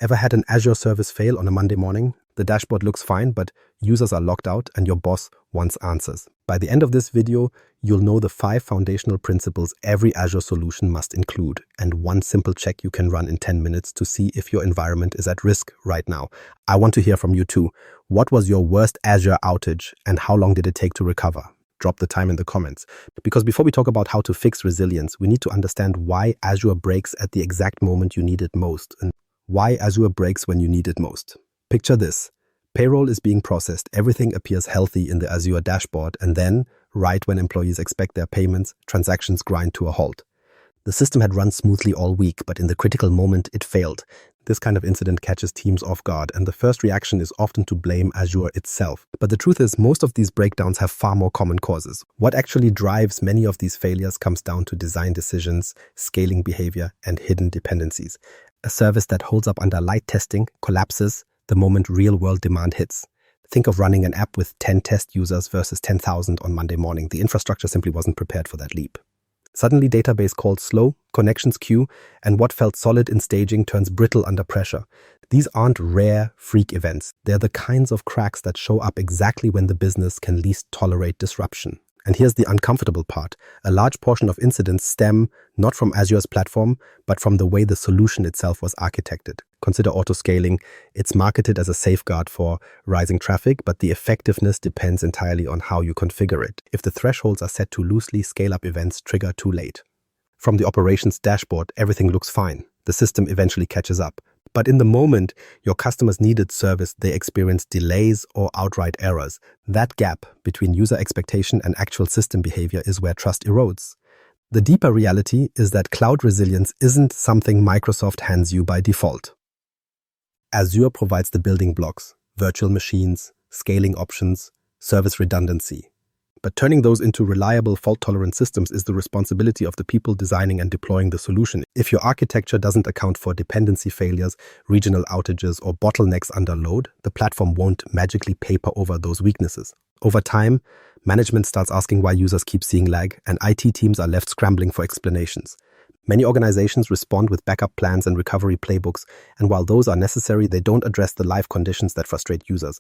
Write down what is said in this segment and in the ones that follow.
Ever had an Azure service fail on a Monday morning? The dashboard looks fine, but users are logged out and your boss wants answers. By the end of this video, you'll know the 5 foundational principles every Azure solution must include, and one simple check you can run in 10 minutes to see if your environment is at risk right now. I want to hear from you too. What was your worst Azure outage and how long did it take to recover? Drop the time in the comments. Because before we talk about how to fix resilience, we need to understand why Azure breaks at the exact moment you need it most, and why Azure breaks when you need it most. Picture this. Payroll is being processed, everything appears healthy in the Azure dashboard, and then, right when employees expect their payments, transactions grind to a halt. The system had run smoothly all week, but in the critical moment, it failed. This kind of incident catches teams off guard, and the first reaction is often to blame Azure itself. But the truth is, most of these breakdowns have far more common causes. What actually drives many of these failures comes down to design decisions, scaling behavior, and hidden dependencies. A service that holds up under light testing collapses the moment real-world demand hits. Think of running an app with 10 test users versus 10,000 on Monday morning. The infrastructure simply wasn't prepared for that leap. Suddenly, database calls slow, connections queue, and what felt solid in staging turns brittle under pressure. These aren't rare freak events. They're the kinds of cracks that show up exactly when the business can least tolerate disruption. And here's the uncomfortable part. A large portion of incidents stem not from Azure's platform, but from the way the solution itself was architected. Consider autoscaling. It's marketed as a safeguard for rising traffic, but the effectiveness depends entirely on how you configure it. If the thresholds are set too loosely, scale-up events trigger too late. From the operations dashboard, everything looks fine. The system eventually catches up. But in the moment your customers needed service, they experienced delays or outright errors. That gap between user expectation and actual system behavior is where trust erodes. The deeper reality is that cloud resilience isn't something Microsoft hands you by default. Azure provides the building blocks, virtual machines, scaling options, service redundancy. But turning those into reliable, fault-tolerant systems is the responsibility of the people designing and deploying the solution. If your architecture doesn't account for dependency failures, regional outages, or bottlenecks under load, the platform won't magically paper over those weaknesses. Over time, management starts asking why users keep seeing lag, and IT teams are left scrambling for explanations. Many organizations respond with backup plans and recovery playbooks, and while those are necessary, they don't address the live conditions that frustrate users.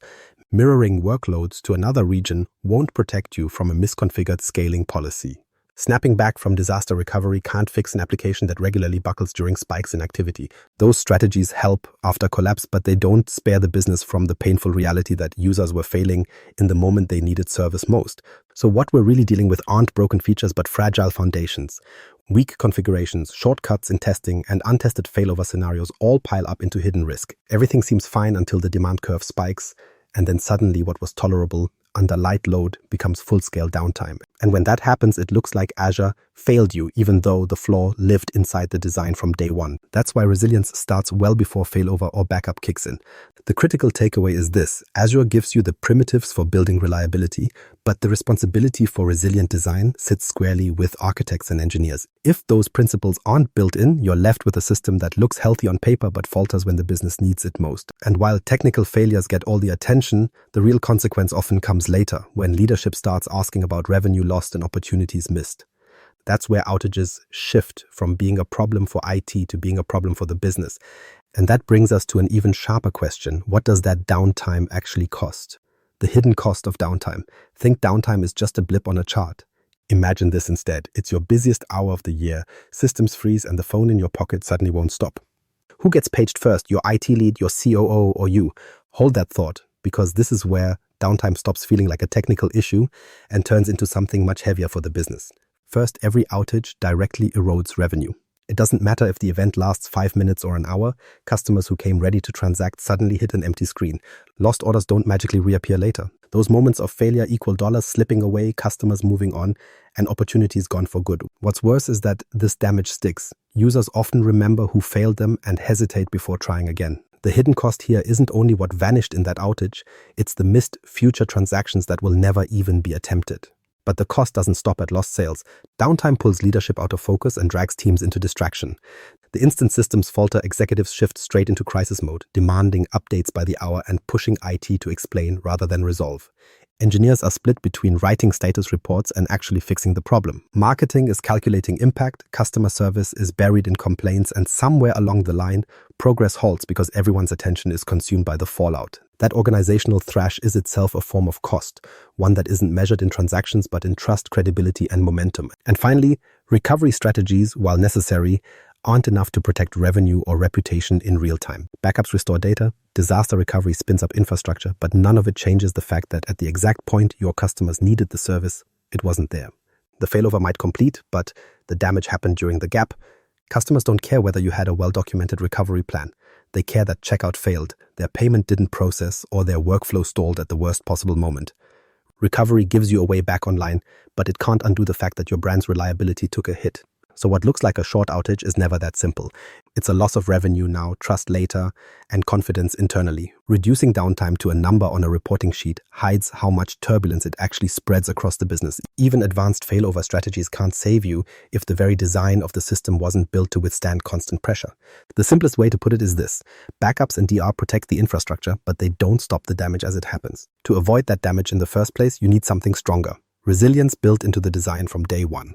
Mirroring workloads to another region won't protect you from a misconfigured scaling policy. Snapping back from disaster recovery can't fix an application that regularly buckles during spikes in activity. Those strategies help after collapse, but they don't spare the business from the painful reality that users were failing in the moment they needed service most. So what we're really dealing with aren't broken features, but fragile foundations. Weak configurations, shortcuts in testing, and untested failover scenarios all pile up into hidden risk. Everything seems fine until the demand curve spikes, and then suddenly what was tolerable under light load becomes full-scale downtime. And when that happens, it looks like Azure failed you, even though the flaw lived inside the design from day one. That's why resilience starts well before failover or backup kicks in. The critical takeaway is this: Azure gives you the primitives for building reliability, but the responsibility for resilient design sits squarely with architects and engineers. If those principles aren't built in, you're left with a system that looks healthy on paper but falters when the business needs it most. And while technical failures get all the attention, the real consequence often comes later, when leadership starts asking about revenue lost and opportunities missed. That's where outages shift from being a problem for IT to being a problem for the business. And that brings us to an even sharper question. What does that downtime actually cost? The hidden cost of downtime. Think downtime is just a blip on a chart. Imagine this instead. It's your busiest hour of the year. Systems freeze and the phone in your pocket suddenly won't stop. Who gets paged first? Your IT lead, your COO, or you? Hold that thought, because this is where downtime stops feeling like a technical issue and turns into something much heavier for the business. First, every outage directly erodes revenue. It doesn't matter if the event lasts 5 minutes or an hour, customers who came ready to transact suddenly hit an empty screen. Lost orders don't magically reappear later. Those moments of failure equal dollars slipping away, customers moving on, and opportunities gone for good. What's worse is that this damage sticks. Users often remember who failed them and hesitate before trying again. The hidden cost here isn't only what vanished in that outage, it's the missed future transactions that will never even be attempted. But the cost doesn't stop at lost sales. Downtime pulls leadership out of focus and drags teams into distraction. The instant systems falter, executives shift straight into crisis mode, demanding updates by the hour and pushing IT to explain rather than resolve. Engineers are split between writing status reports and actually fixing the problem. Marketing is calculating impact, customer service is buried in complaints, and somewhere along the line, progress halts because everyone's attention is consumed by the fallout. That organizational thrash is itself a form of cost, one that isn't measured in transactions but in trust, credibility, and momentum. And finally, recovery strategies, while necessary, aren't enough to protect revenue or reputation in real time. Backups restore data, disaster recovery spins up infrastructure, but none of it changes the fact that at the exact point your customers needed the service, it wasn't there. The failover might complete, but the damage happened during the gap. Customers don't care whether you had a well-documented recovery plan. They care that checkout failed, their payment didn't process, or their workflow stalled at the worst possible moment. Recovery gives you a way back online, but it can't undo the fact that your brand's reliability took a hit. So what looks like a short outage is never that simple. It's a loss of revenue now, trust later, and confidence internally. Reducing downtime to a number on a reporting sheet hides how much turbulence it actually spreads across the business. Even advanced failover strategies can't save you if the very design of the system wasn't built to withstand constant pressure. The simplest way to put it is this: backups and DR protect the infrastructure, but they don't stop the damage as it happens. To avoid that damage in the first place, you need something stronger. Resilience built into the design from day one.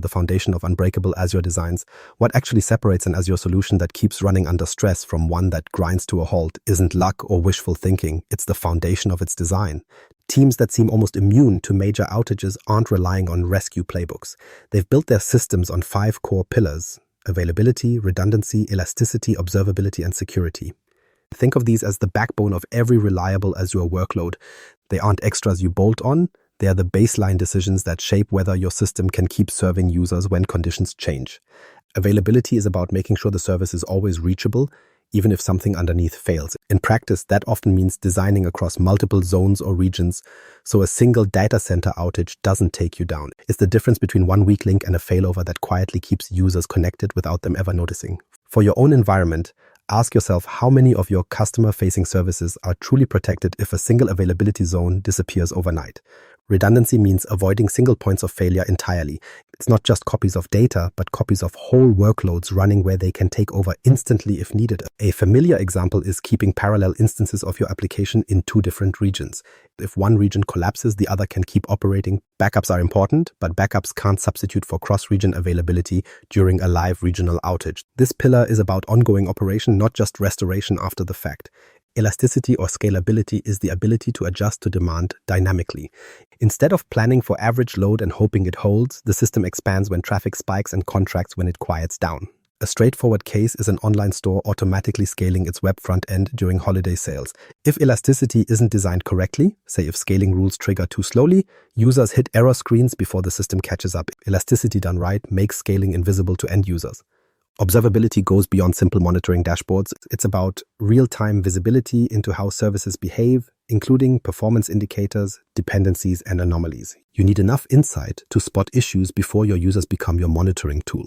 The foundation of unbreakable Azure designs. What actually separates an Azure solution that keeps running under stress from one that grinds to a halt isn't luck or wishful thinking, it's the foundation of its design. Teams that seem almost immune to major outages aren't relying on rescue playbooks. They've built their systems on 5 core pillars: availability, redundancy, elasticity, observability, and security. Think of these as the backbone of every reliable Azure workload. They aren't extras you bolt on. They are the baseline decisions that shape whether your system can keep serving users when conditions change. Availability is about making sure the service is always reachable, even if something underneath fails. In practice, that often means designing across multiple zones or regions, so a single data center outage doesn't take you down. It's the difference between one weak link and a failover that quietly keeps users connected without them ever noticing. For your own environment, ask yourself how many of your customer-facing services are truly protected if a single availability zone disappears overnight. Redundancy means avoiding single points of failure entirely. It's not just copies of data, but copies of whole workloads running where they can take over instantly if needed. A familiar example is keeping parallel instances of your application in 2 different regions. If one region collapses, the other can keep operating. Backups are important, but backups can't substitute for cross-region availability during a live regional outage. This pillar is about ongoing operation, not just restoration after the fact. Elasticity or scalability is the ability to adjust to demand dynamically. Instead of planning for average load and hoping it holds, the system expands when traffic spikes and contracts when it quiets down. A straightforward case is an online store automatically scaling its web front end during holiday sales. If elasticity isn't designed correctly, say if scaling rules trigger too slowly, users hit error screens before the system catches up. Elasticity done right makes scaling invisible to end users. Observability goes beyond simple monitoring dashboards. It's about real-time visibility into how services behave, including performance indicators, dependencies, and anomalies. You need enough insight to spot issues before your users become your monitoring tool.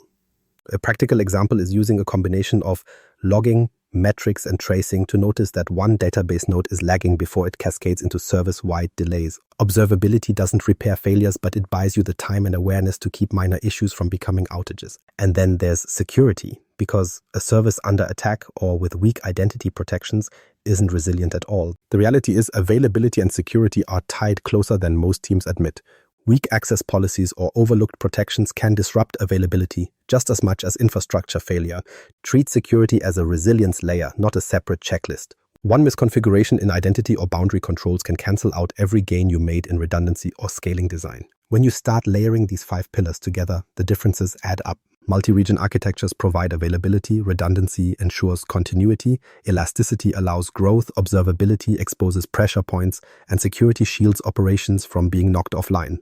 A practical example is using a combination of logging, metrics, and tracing to notice that one database node is lagging before it cascades into service-wide delays. Observability doesn't repair failures, but it buys you the time and awareness to keep minor issues from becoming outages. And then there's security, because a service under attack or with weak identity protections isn't resilient at all. The reality is availability and security are tied closer than most teams admit. Weak access policies or overlooked protections can disrupt availability just as much as infrastructure failure. Treat security as a resilience layer, not a separate checklist. One misconfiguration in identity or boundary controls can cancel out every gain you made in redundancy or scaling design. When you start layering these 5 pillars together, the differences add up. Multi-region architectures provide availability, redundancy ensures continuity, elasticity allows growth, observability exposes pressure points, and security shields operations from being knocked offline.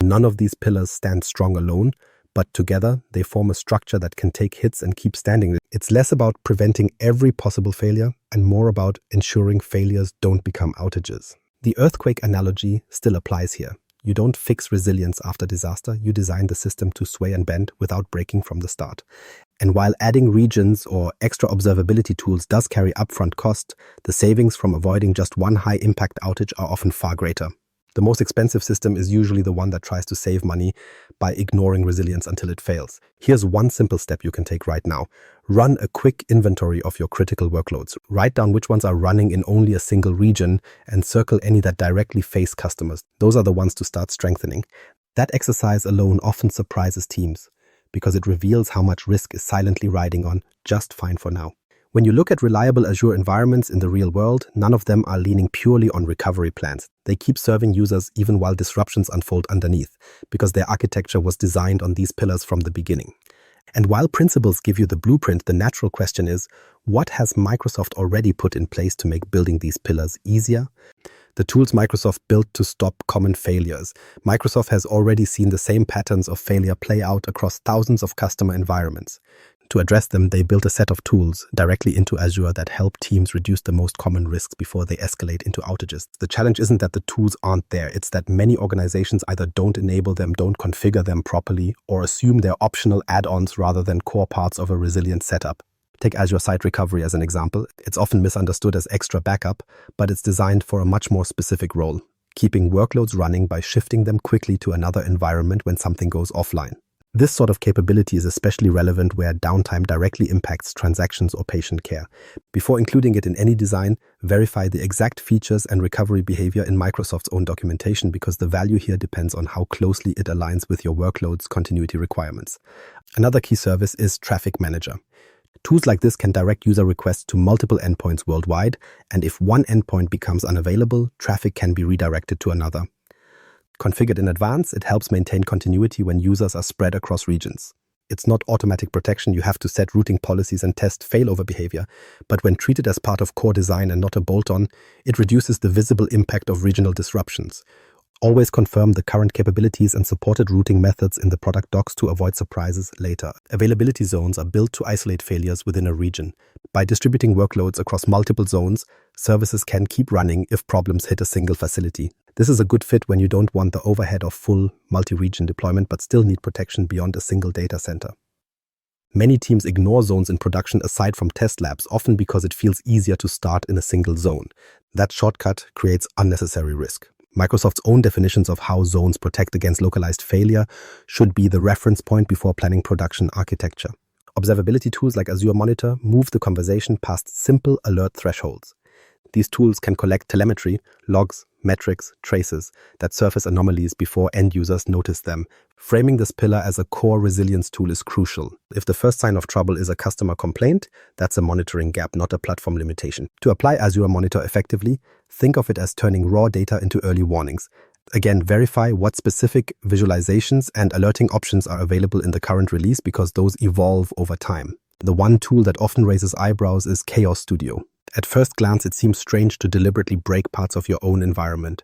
None of these pillars stand strong alone, but together they form a structure that can take hits and keep standing. It's less about preventing every possible failure and more about ensuring failures don't become outages. The earthquake analogy still applies here. You don't fix resilience after disaster, you design the system to sway and bend without breaking from the start. And while adding regions or extra observability tools does carry upfront cost, the savings from avoiding just one high-impact outage are often far greater. The most expensive system is usually the one that tries to save money by ignoring resilience until it fails. Here's one simple step you can take right now. Run a quick inventory of your critical workloads. Write down which ones are running in only a single region and circle any that directly face customers. Those are the ones to start strengthening. That exercise alone often surprises teams because it reveals how much risk is silently riding on just fine for now. When you look at reliable Azure environments in the real world, none of them are leaning purely on recovery plans. They keep serving users even while disruptions unfold underneath, because their architecture was designed on these pillars from the beginning. And while principles give you the blueprint, the natural question is, what has Microsoft already put in place to make building these pillars easier? The tools Microsoft built to stop common failures. Microsoft has already seen the same patterns of failure play out across thousands of customer environments. To address them, they built a set of tools directly into Azure that help teams reduce the most common risks before they escalate into outages. The challenge isn't that the tools aren't there, it's that many organizations either don't enable them, don't configure them properly, or assume they're optional add-ons rather than core parts of a resilient setup. Take Azure Site Recovery as an example. It's often misunderstood as extra backup, but it's designed for a much more specific role, keeping workloads running by shifting them quickly to another environment when something goes offline. This sort of capability is especially relevant where downtime directly impacts transactions or patient care. Before including it in any design, verify the exact features and recovery behavior in Microsoft's own documentation, because the value here depends on how closely it aligns with your workload's continuity requirements. Another key service is Traffic Manager. Tools like this can direct user requests to multiple endpoints worldwide, and if one endpoint becomes unavailable, traffic can be redirected to another. Configured in advance, it helps maintain continuity when users are spread across regions. It's not automatic protection, you have to set routing policies and test failover behavior, but when treated as part of core design and not a bolt-on, it reduces the visible impact of regional disruptions. Always confirm the current capabilities and supported routing methods in the product docs to avoid surprises later. Availability zones are built to isolate failures within a region. By distributing workloads across multiple zones, services can keep running if problems hit a single facility. This is a good fit when you don't want the overhead of full multi-region deployment but still need protection beyond a single data center. Many teams ignore zones in production aside from test labs, often because it feels easier to start in a single zone. That shortcut creates unnecessary risk. Microsoft's own definitions of how zones protect against localized failure should be the reference point before planning production architecture. Observability tools like Azure Monitor move the conversation past simple alert thresholds. These tools can collect telemetry, logs, metrics, traces that surface anomalies before end users notice them. Framing this pillar as a core resilience tool is crucial. If the first sign of trouble is a customer complaint, that's a monitoring gap, not a platform limitation. To apply Azure Monitor effectively, think of it as turning raw data into early warnings. Again, verify what specific visualizations and alerting options are available in the current release, because those evolve over time. The one tool that often raises eyebrows is Chaos Studio. At first glance, it seems strange to deliberately break parts of your own environment.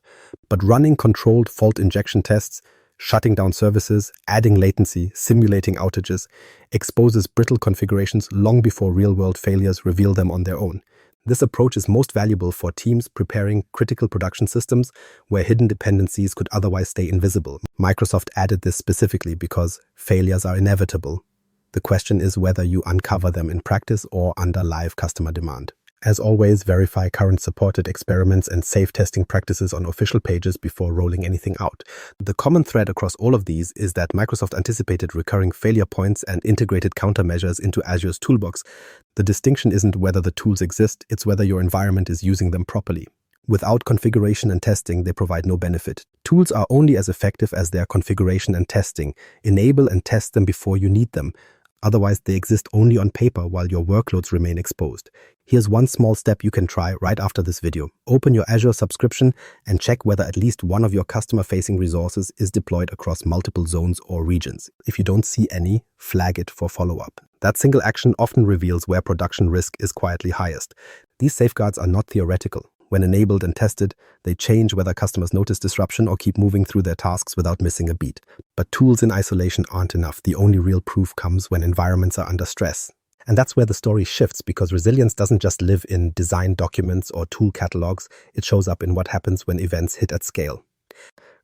But running controlled fault injection tests, shutting down services, adding latency, simulating outages, exposes brittle configurations long before real-world failures reveal them on their own. This approach is most valuable for teams preparing critical production systems where hidden dependencies could otherwise stay invisible. Microsoft added this specifically because failures are inevitable. The question is whether you uncover them in practice or under live customer demand. As always, verify current supported experiments and safe testing practices on official pages before rolling anything out. The common thread across all of these is that Microsoft anticipated recurring failure points and integrated countermeasures into Azure's toolbox. The distinction isn't whether the tools exist, it's whether your environment is using them properly. Without configuration and testing, they provide no benefit. Tools are only as effective as their configuration and testing. Enable and test them before you need them. Otherwise, they exist only on paper while your workloads remain exposed. Here's one small step you can try right after this video. Open your Azure subscription and check whether at least one of your customer-facing resources is deployed across multiple zones or regions. If you don't see any, flag it for follow-up. That single action often reveals where production risk is quietly highest. These safeguards are not theoretical. When enabled and tested, they change whether customers notice disruption or keep moving through their tasks without missing a beat. But tools in isolation aren't enough. The only real proof comes when environments are under stress. And that's where the story shifts, because resilience doesn't just live in design documents or tool catalogs. It shows up in what happens when events hit at scale.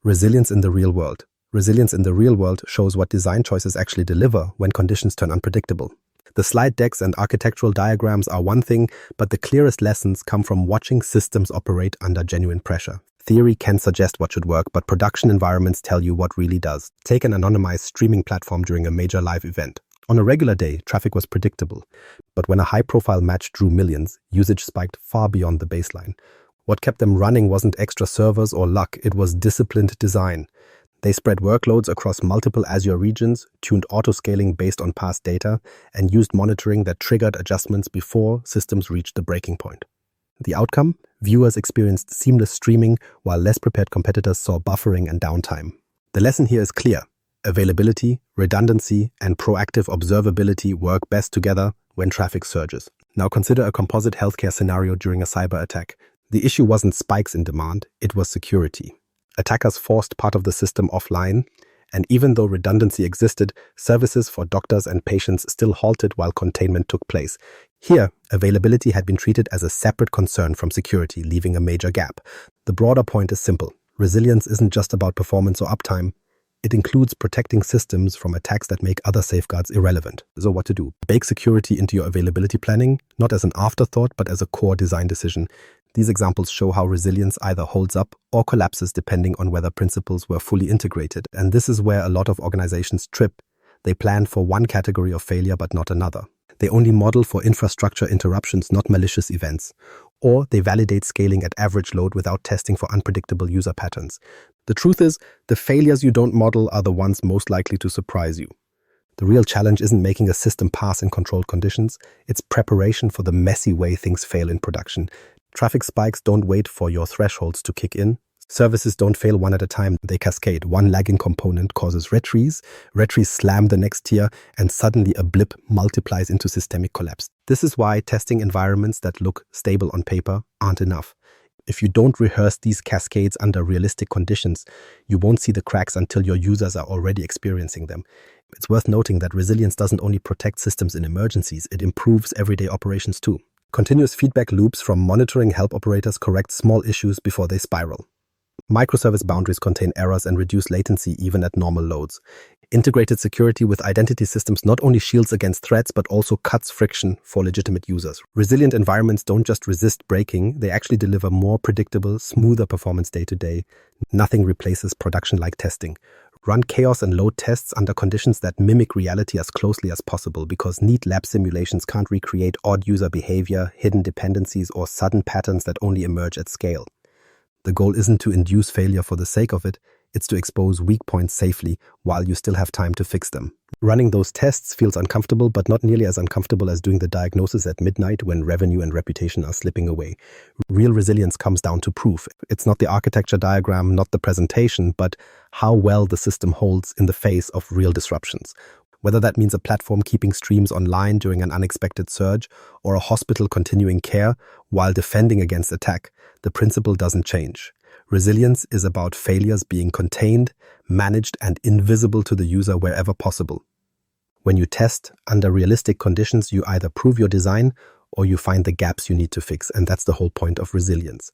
Resilience in the real world. Resilience in the real world shows what design choices actually deliver when conditions turn unpredictable. The slide decks and architectural diagrams are one thing, but the clearest lessons come from watching systems operate under genuine pressure. Theory can suggest what should work, but production environments tell you what really does. Take an anonymized streaming platform during a major live event. On a regular day, traffic was predictable, but when a high-profile match drew millions, usage spiked far beyond the baseline. What kept them running wasn't extra servers or luck, it was disciplined design. They spread workloads across multiple Azure regions, tuned autoscaling based on past data, and used monitoring that triggered adjustments before systems reached the breaking point. The outcome? Viewers experienced seamless streaming, while less prepared competitors saw buffering and downtime. The lesson here is clear. Availability, redundancy, and proactive observability work best together when traffic surges. Now consider a composite healthcare scenario during a cyber attack. The issue wasn't spikes in demand, it was security. Attackers forced part of the system offline, and even though redundancy existed, services for doctors and patients still halted while containment took place. Here, availability had been treated as a separate concern from security, leaving a major gap. The broader point is simple. Resilience isn't just about performance or uptime. It includes protecting systems from attacks that make other safeguards irrelevant. So what to do? Bake security into your availability planning, not as an afterthought, but as a core design decision. These examples show how resilience either holds up or collapses depending on whether principles were fully integrated. And this is where a lot of organizations trip. They plan for one category of failure but not another. They only model for infrastructure interruptions, not malicious events. Or they validate scaling at average load without testing for unpredictable user patterns. The truth is, the failures you don't model are the ones most likely to surprise you. The real challenge isn't making a system pass in controlled conditions, it's preparation for the messy way things fail in production. Traffic spikes don't wait for your thresholds to kick in. Services don't fail one at a time, they cascade. One lagging component causes retries slam the next tier, and suddenly a blip multiplies into systemic collapse. This is why testing environments that look stable on paper aren't enough. If you don't rehearse these cascades under realistic conditions, you won't see the cracks until your users are already experiencing them. It's worth noting that resilience doesn't only protect systems in emergencies, it improves everyday operations too. Continuous feedback loops from monitoring help operators correct small issues before they spiral. Microservice boundaries contain errors and reduce latency even at normal loads. Integrated security with identity systems not only shields against threats but also cuts friction for legitimate users. Resilient environments don't just resist breaking, they actually deliver more predictable, smoother performance day to day. Nothing replaces production-like testing. Run chaos and load tests under conditions that mimic reality as closely as possible, because neat lab simulations can't recreate odd user behavior, hidden dependencies, or sudden patterns that only emerge at scale. The goal isn't to induce failure for the sake of it, it's to expose weak points safely while you still have time to fix them. Running those tests feels uncomfortable, but not nearly as uncomfortable as doing the diagnosis at midnight when revenue and reputation are slipping away. Real resilience comes down to proof. It's not the architecture diagram, not the presentation, but how well the system holds in the face of real disruptions. Whether that means a platform keeping streams online during an unexpected surge, or a hospital continuing care while defending against attack, the principle doesn't change. Resilience is about failures being contained, managed, and invisible to the user wherever possible. When you test under realistic conditions, you either prove your design or you find the gaps you need to fix, and that's the whole point of resilience.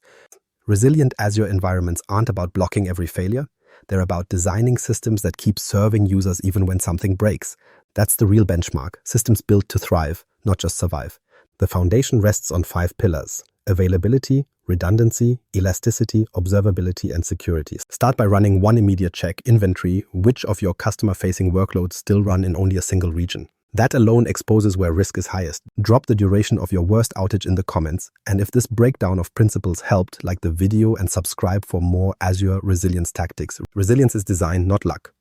Resilient Azure environments aren't about blocking every failure. They're about designing systems that keep serving users even when something breaks. That's the real benchmark. Systems built to thrive, not just survive. The foundation rests on 5 pillars: availability, redundancy, elasticity, observability, and security. Start by running one immediate check: inventory. Which of your customer-facing workloads still run in only a single region? That alone exposes where risk is highest. Drop the duration of your worst outage in the comments, and if this breakdown of principles helped, like the video and subscribe for more Azure resilience tactics. Resilience is design, not luck.